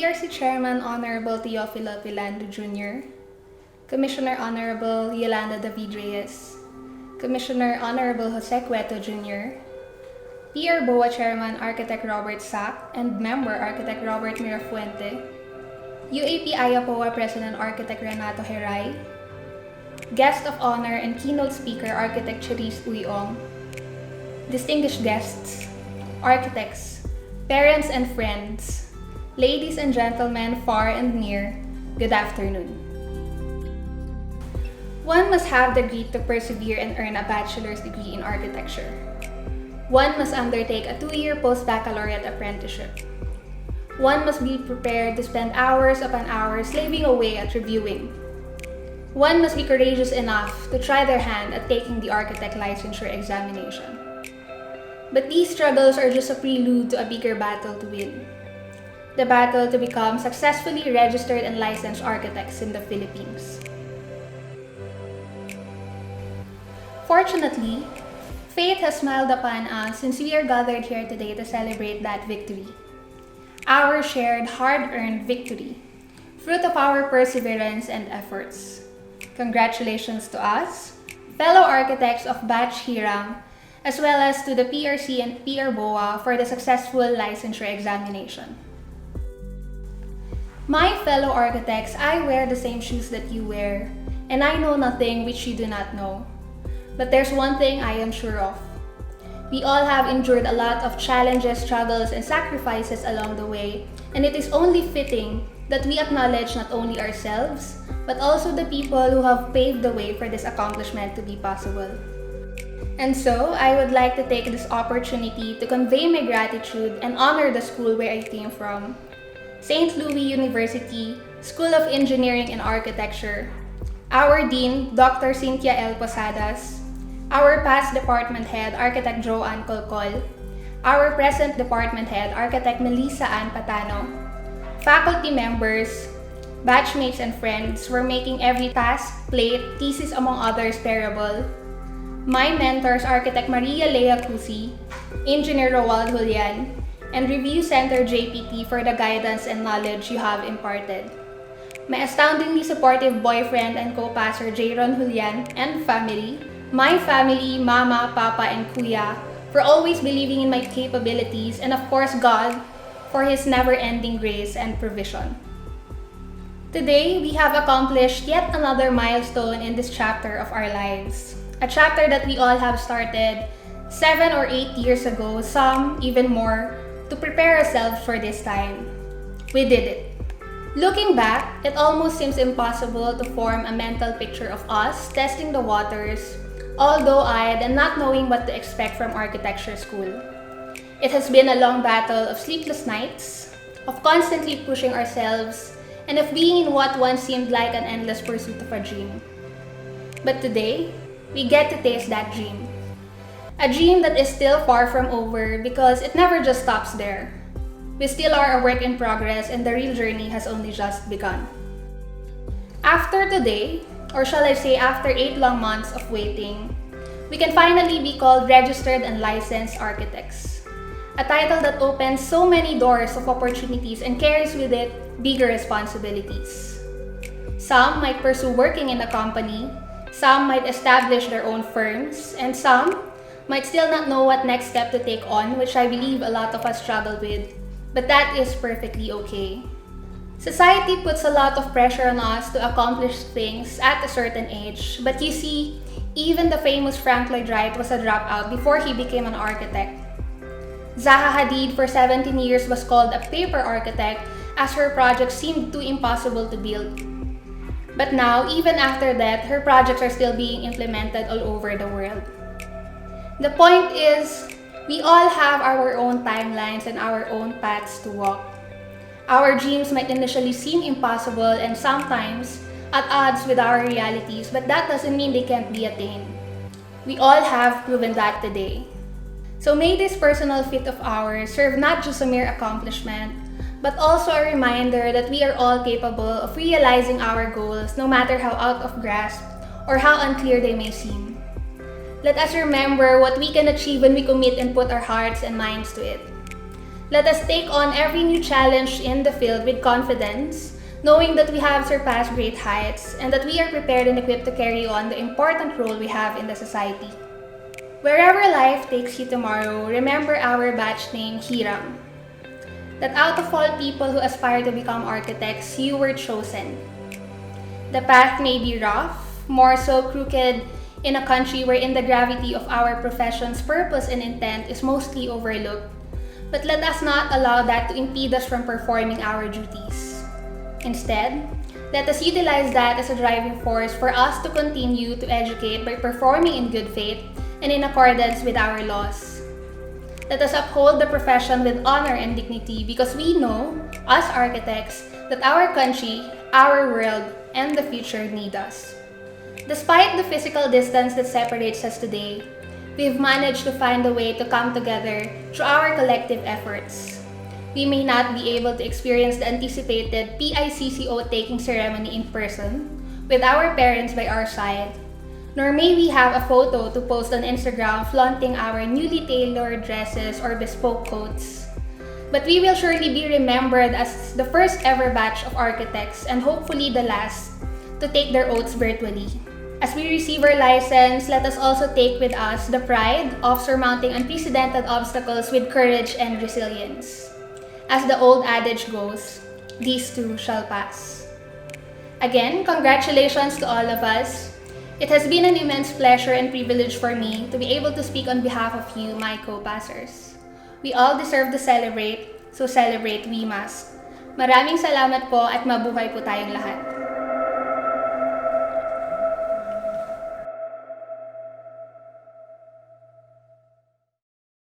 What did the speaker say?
PRC Chairman Honorable Teofilo Pilando Jr., Commissioner Honorable Yolanda David Reyes, Commissioner Honorable Jose Cueto Jr., PR BOA Chairman Architect Robert Sack and Member Architect Robert Mirafuente, UAP IAPOA President Architect Renato Heray, Guest of Honor and Keynote Speaker Architect Cherise Uyong, distinguished guests, architects, parents and friends, ladies and gentlemen far and near, good afternoon. One must have the grit to persevere and earn a bachelor's degree in architecture. One must undertake a 2-year post-baccalaureate apprenticeship. One must be prepared to spend hours upon hours slaving away at reviewing. One must be courageous enough to try their hand at taking the architect licensure examination. But these struggles are just a prelude to a bigger battle to win. The battle to become successfully registered and licensed architects in the Philippines. Fortunately, fate has smiled upon us since we are gathered here today to celebrate that victory. Our shared hard-earned victory, fruit of our perseverance and efforts. Congratulations to us, fellow architects of Batch Hiram, as well as to the PRC and PR BOA for the successful licensure examination. My fellow architects, I wear the same shoes that you wear, and I know nothing which you do not know. But there's one thing I am sure of. We all have endured a lot of challenges, struggles, and sacrifices along the way, and it is only fitting that we acknowledge not only ourselves, but also the people who have paved the way for this accomplishment to be possible. And so, I would like to take this opportunity to convey my gratitude and honor the school where I came from, St. Louis University, School of Engineering and Architecture, our Dean, Dr. Cynthia L. Posadas, our past department head, Architect Joanne Colcol, our present department head, Architect Melissa Ann Patano, faculty members, batchmates and friends for making every task, plate, thesis among others bearable, my mentors, Architect Maria Lea Cusi, Engineer Roald Julian, and Review Center JPT for the guidance and knowledge you have imparted. My astoundingly supportive boyfriend and co-pastor Jayron Julian and family, my family, Mama, Papa, and Kuya, for always believing in my capabilities, and of course God, for His never-ending grace and provision. Today, we have accomplished yet another milestone in this chapter of our lives. A chapter that we all have started 7 or 8 years ago, some even more, to prepare ourselves for this time. We did it. Looking back, it almost seems impossible to form a mental picture of us testing the waters, all doe-eyed and not knowing what to expect from architecture school. It has been a long battle of sleepless nights, of constantly pushing ourselves, and of being in what once seemed like an endless pursuit of a dream. But today, we get to taste that dream. A dream that is still far from over because it never just stops there. We still are a work in progress and the real journey has only just begun. After today, or shall I say after 8 long months of waiting, we can finally be called registered and licensed architects. A title that opens so many doors of opportunities and carries with it bigger responsibilities. Some might pursue working in a company, some might establish their own firms, and some might still not know what next step to take on, which I believe a lot of us struggle with, but that is perfectly okay. Society puts a lot of pressure on us to accomplish things at a certain age, but you see, even the famous Frank Lloyd Wright was a dropout before he became an architect. Zaha Hadid for 17 years was called a paper architect as her projects seemed too impossible to build. But now, even after that, her projects are still being implemented all over the world. The point is, we all have our own timelines and our own paths to walk. Our dreams might initially seem impossible and sometimes at odds with our realities, but that doesn't mean they can't be attained. We all have proven that today. So may this personal feat of ours serve not just a mere accomplishment, but also a reminder that we are all capable of realizing our goals no matter how out of grasp or how unclear they may seem. Let us remember what we can achieve when we commit and put our hearts and minds to it. Let us take on every new challenge in the field with confidence, knowing that we have surpassed great heights and that we are prepared and equipped to carry on the important role we have in the society. Wherever life takes you tomorrow, remember our batch name, Hiram. That out of all people who aspire to become architects, you were chosen. The path may be rough, more so crooked, in a country wherein the gravity of our profession's purpose and intent is mostly overlooked. But let us not allow that to impede us from performing our duties. Instead, let us utilize that as a driving force for us to continue to educate by performing in good faith and in accordance with our laws. Let us uphold the profession with honor and dignity because we know, as architects, that our country, our world, and the future need us. Despite the physical distance that separates us today, we've managed to find a way to come together through our collective efforts. We may not be able to experience the anticipated PICC Oathtaking ceremony in person, with our parents by our side, nor may we have a photo to post on Instagram flaunting our newly tailored dresses or bespoke coats. But we will surely be remembered as the first ever batch of architects and hopefully the last to take their oaths virtually. As we receive our license, let us also take with us the pride of surmounting unprecedented obstacles with courage and resilience. As the old adage goes, these too shall pass. Again, congratulations to all of us. It has been an immense pleasure and privilege for me to be able to speak on behalf of you, my co-passers. We all deserve to celebrate, so celebrate we must. Maraming salamat po at mabuhay po tayong lahat.